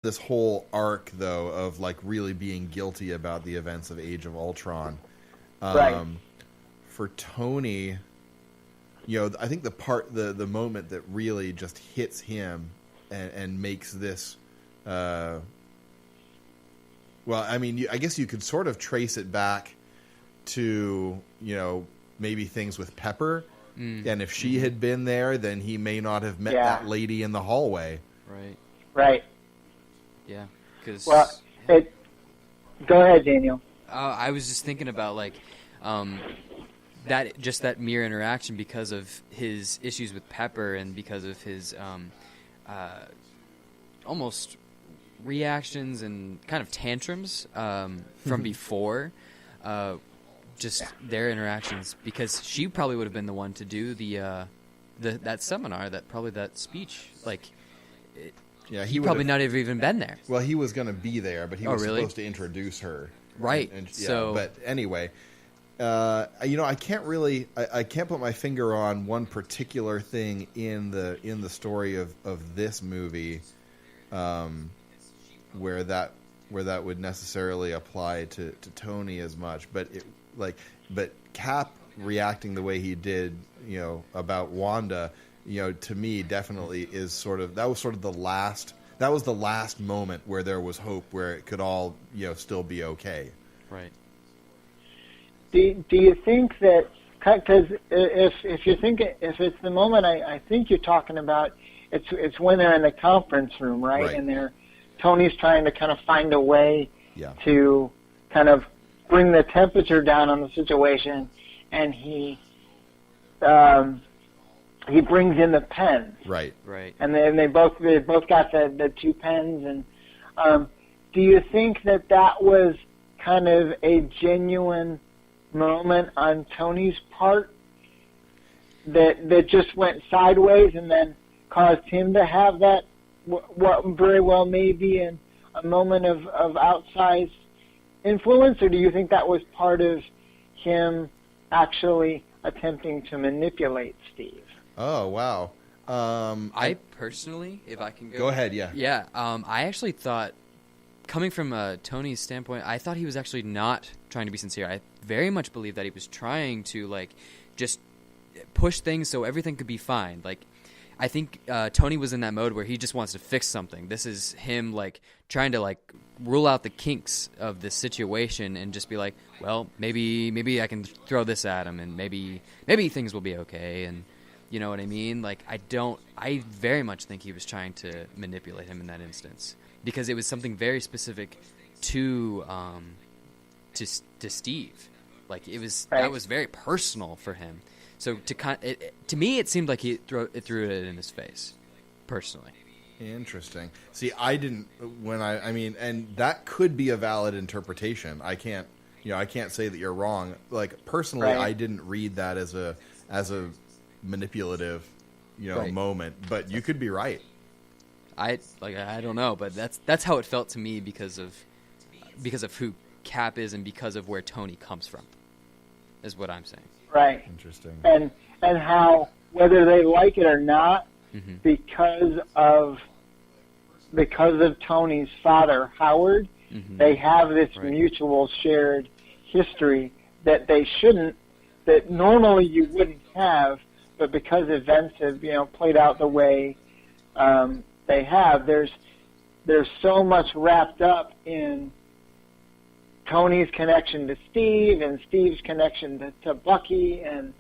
this whole arc, though, of like really being guilty about the events of Age of Ultron. Right. For Tony, I think the moment that really just hits him and makes this, well, I mean, I guess you could sort of trace it back to, maybe things with Pepper. And if she had been there, then he may not have met that lady in the hallway. Right. Right. Yeah. Cause, well, go ahead, Daniel. I was just thinking about like that mere interaction because of his issues with Pepper and because of his almost reactions and kind of tantrums from before. Just their interactions, because she probably would have been the one to do that seminar, that speech. Like, he probably not have even been there. Well, he was going to be there, but he was supposed to introduce her. Right. But anyway, I can't really, I can't put my finger on one particular thing in the story of this movie, where that would necessarily apply to Tony as much, but but Cap reacting the way he did, about Wanda, to me definitely is that was the last moment where there was hope, where it could all, still be okay. Right. Do you think that, because if you think if it's the moment I think you're talking about, it's when they're in the conference room, right? And Tony's trying to kind of find a way to kind of bring the temperature down on the situation, and he brings in the pens. Right. And then they both got the two pens. And do you think that was kind of a genuine moment on Tony's part that just went sideways and then caused him to have that what very well may be a moment of outsized influence, or do you think that was part of him actually attempting to manipulate Steve? Oh, wow. I personally, if I can go ahead, yeah. Yeah, I actually thought, coming from Tony's standpoint, I thought he was actually not trying to be sincere. I very much believe that he was trying to, like, just push things so everything could be fine. Like, I think Tony was in that mode where he just wants to fix something. This is him, like, trying to, like, rule out the kinks of this situation and just be like, well, maybe I can throw this at him and maybe things will be okay. And you know what I mean? Like, I very much think he was trying to manipulate him in that instance, because it was something very specific to Steve. Like, that was very personal for him. So to me, it seemed like he threw it in his face, personally. Interesting. See, I didn't and that could be a valid interpretation. I can't say that you're wrong. Like, personally, I didn't read that as a manipulative, moment. But you could be right. I don't know, but that's how it felt to me because of who Cap is and because of where Tony comes from, is what I'm saying. Right. Interesting. And how, whether they like it or not, because of Tony's father, Howard, they have this mutual shared history that that normally you wouldn't have, but because events have, played out the way they have, there's so much wrapped up in Tony's connection to Steve and Steve's connection to Bucky, and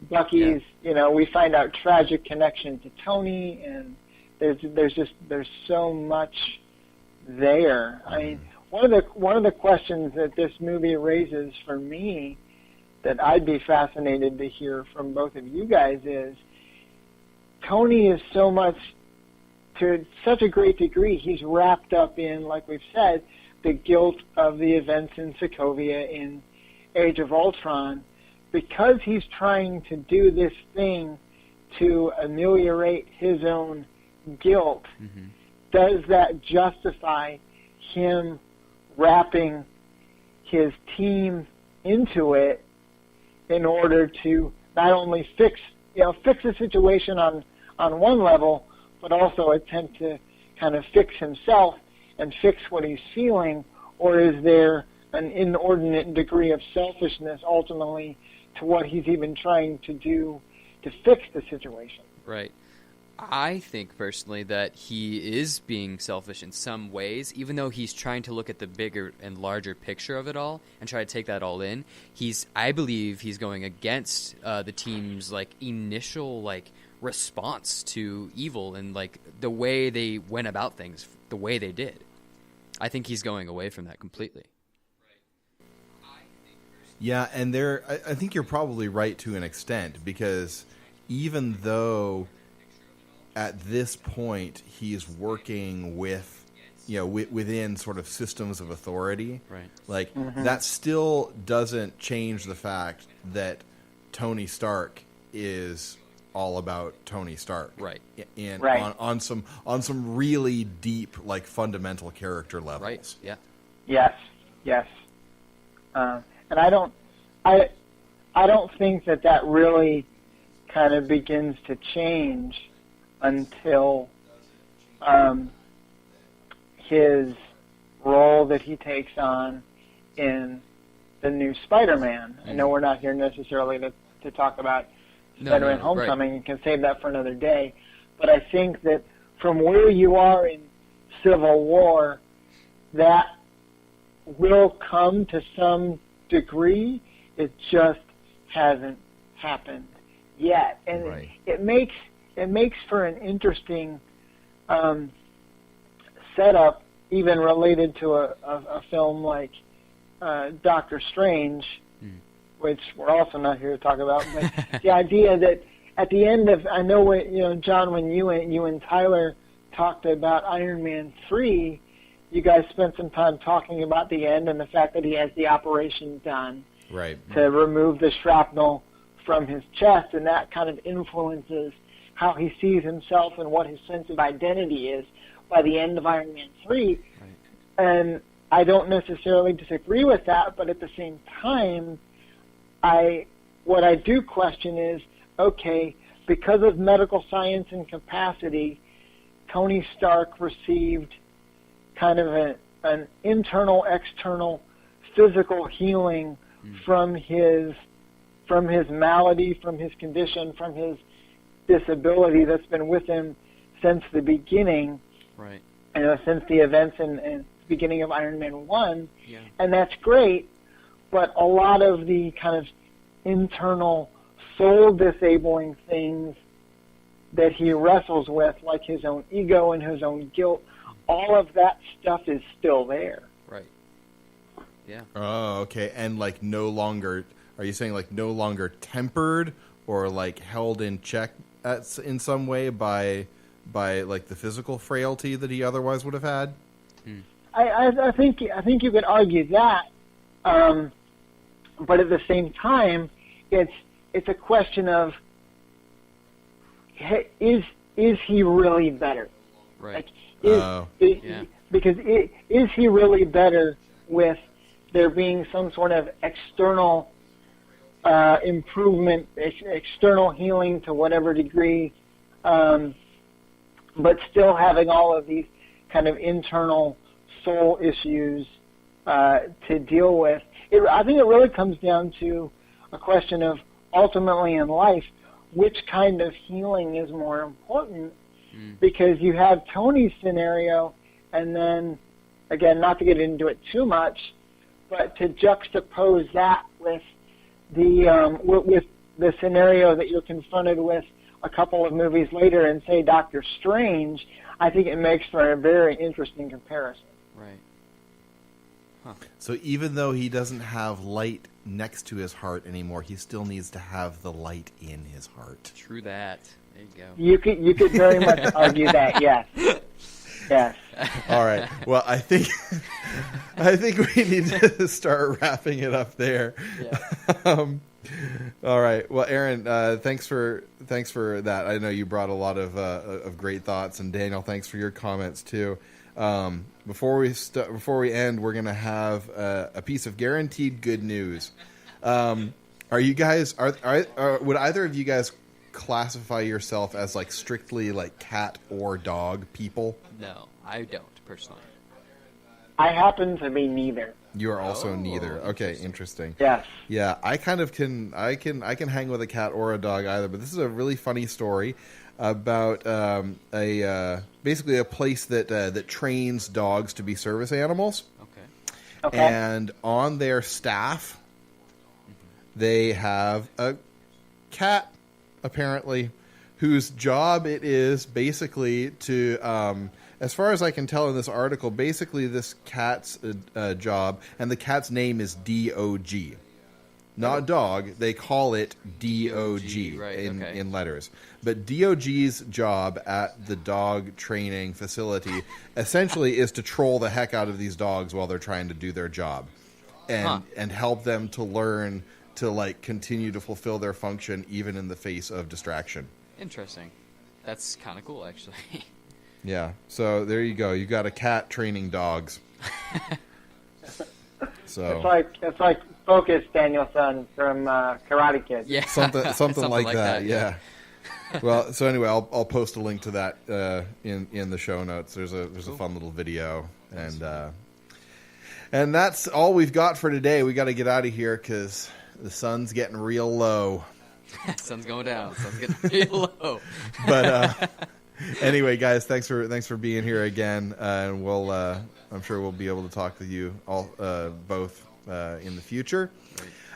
Bucky's, we find out tragic connection to Tony, and there's so much there. I mean, one of the questions that this movie raises for me that I'd be fascinated to hear from both of you guys is, Tony is so much, to such a great degree, he's wrapped up in, like we've said, the guilt of the events in Sokovia in Age of Ultron, because he's trying to do this thing to ameliorate his own guilt. Does that justify him wrapping his team into it in order to not only fix the situation on one level, but also attempt to kind of fix himself and fix what he's feeling, or is there an inordinate degree of selfishness ultimately to what he's even trying to do to fix the situation? Right. I think personally that he is being selfish in some ways, even though he's trying to look at the bigger and larger picture of it all and try to take that all in. I believe he's going against the team's initial response to evil and the way they went about things, the way they did. I think he's going away from that completely. Yeah, and I think you're probably right to an extent, because even though at this point he's working with, within sort of systems of authority, right? That still doesn't change the fact that Tony Stark is all about Tony Stark, right? And right. on some really deep, fundamental character levels, right? Yeah. Yes. And I don't think that really kind of begins to change until his role that he takes on in the new Spider-Man. I know we're not here necessarily to talk about Spider-Man Homecoming. Right. You can save that for another day. But I think that from where you are in Civil War, that will come to some degree. It just hasn't happened yet. And right. it makes for an interesting setup, even related to a film like Doctor Strange, which we're also not here to talk about. But the idea that at the end of, I know what, John, when you and Tyler talked about Iron Man 3, you guys spent some time talking about the end and the fact that he has the operation done, right, to remove the shrapnel from his chest, and that kind of influences how he sees himself and what his sense of identity is by the end of Iron Man 3. Right. And I don't necessarily disagree with that, but at the same time, what I do question is, okay, because of medical science and capacity, Tony Stark received kind of an internal, external, physical healing from his malady, from his condition, from his disability that's been with him since the beginning, right? Since the events and the beginning of Iron Man 1, yeah. And that's great, but a lot of the kind of internal soul-disabling things that he wrestles with, like his own ego and his own guilt, all of that stuff is still there. Right. Yeah. Oh, okay. And no longer, are you saying no longer tempered or held in check in some way by the physical frailty that he otherwise would have had? I think you could argue that, but at the same time, it's a question of, is he really better? Right. Because is he really better with there being some sort of external improvement, external healing to whatever degree, but still having all of these kind of internal soul issues to deal with? I think it really comes down to a question of, ultimately in life, which kind of healing is more important, because you have Tony's scenario, and then, again, not to get into it too much, but to juxtapose that with the scenario that you're confronted with a couple of movies later and say Doctor Strange, I think it makes for a very interesting comparison. Right. Huh. So even though he doesn't have light next to his heart anymore, he still needs to have the light in his heart. True that. There you go. You could very much argue that, yes. Yes. All right. Well, I think we need to start wrapping it up there. Yeah. All right. Well, Aaron, thanks for that. I know you brought a lot of great thoughts, and Daniel, thanks for your comments too. Before we end, we're gonna have a piece of guaranteed good news. Are you guys would either of you guys classify yourself as strictly cat or dog people? No, I don't personally. I happen to be neither. You are also neither. Okay, interesting. Yes. Yeah, I kind of can. I can hang with a cat or a dog either. But this is a really funny story about basically a place that trains dogs to be service animals. Okay. And on their staff, they have a cat, apparently, whose job it is basically to, as far as I can tell in this article, basically this cat's job, and the cat's name is D.O.G. Not dog, they call it D.O.G. Right, in letters. But D.O.G.'s job at the dog training facility essentially is to troll the heck out of these dogs while they're trying to do their job. And help them to learn to like continue to fulfill their function even in the face of distraction. Interesting. That's kind of cool, actually. Yeah. So there you go. You got a cat training dogs. So it's like Focus Daniel-san from Karate Kid. Yeah. something like that. Yeah. Well, so anyway, I'll post a link to that in the show notes. There's a fun little video, and that's all we've got for today. We got to get out of here because the sun's getting real low. Sun's going down. Sun's getting real low. But anyway, guys, thanks for being here again, and we'll I'm sure we'll be able to talk with you all both in the future.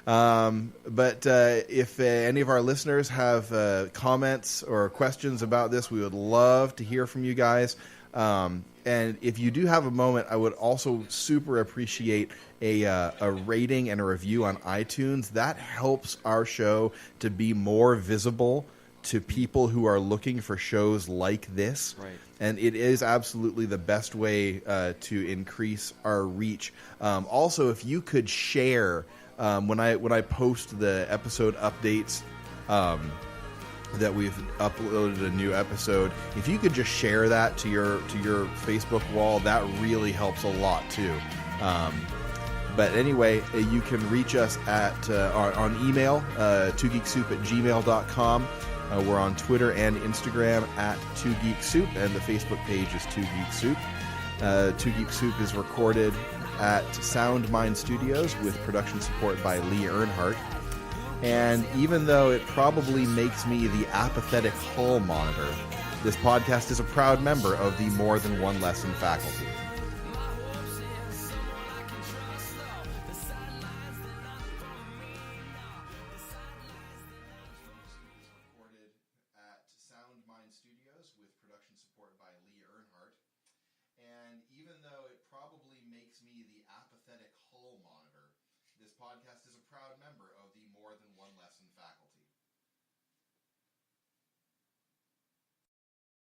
But if any of our listeners have comments or questions about this, we would love to hear from you guys. And if you do have a moment, I would also super appreciate a rating and a review on iTunes. That helps our show to be more visible to people who are looking for shows like this. Right. And it is absolutely the best way to increase our reach. Also, if you could share when I post the episode updates that we've uploaded a new episode, if you could just share that to your Facebook wall, that really helps a lot too. But anyway, you can reach us at on email, 2geeksoup@gmail.com. We're on Twitter and Instagram at 2geeksoup, and the Facebook page is 2geeksoup. 2geeksoup is recorded at Sound Mind Studios with production support by Lee Earnhardt. And even though it probably makes me the apathetic hall monitor, this podcast is a proud member of the More Than One Lesson faculty. And even though it probably makes me the apathetic hull monitor, this podcast is a proud member